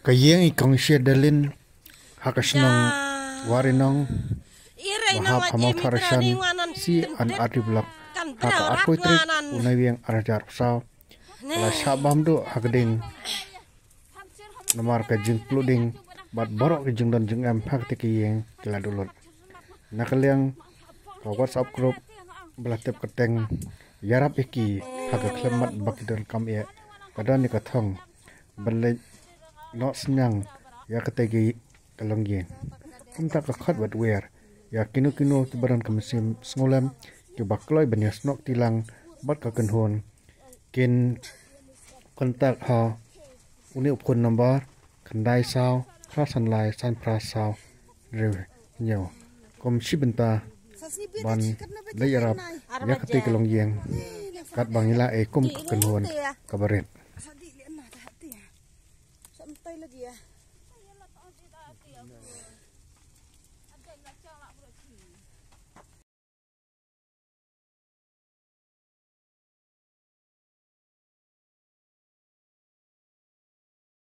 Kayeng ikong syedalin hakasnong warinong bahap hamau tharashan si an adiblak haka apoitrik unayeng arajar saw la shabam do hakding namar ka jing pluding bat borok ke jing don jing am hak te kayeng keladulot nakaliang ka WhatsApp group belatep keteng yarap iki haka klemat bakidon kam ye kadan ni kathong balai no senyang ya ketegi kalongyen kumta ka khat wat wer ya kinu tibaran kamsim sngolem ke bakloi banyas nok tilang bat ka kenhon kin kontak ha uni upkon number khandai saw khasan lai san pra saw re nyo kom shibenta ban layarap ya ketegi kalongyen kat bangila e kum kenhon kabaret lagi ya.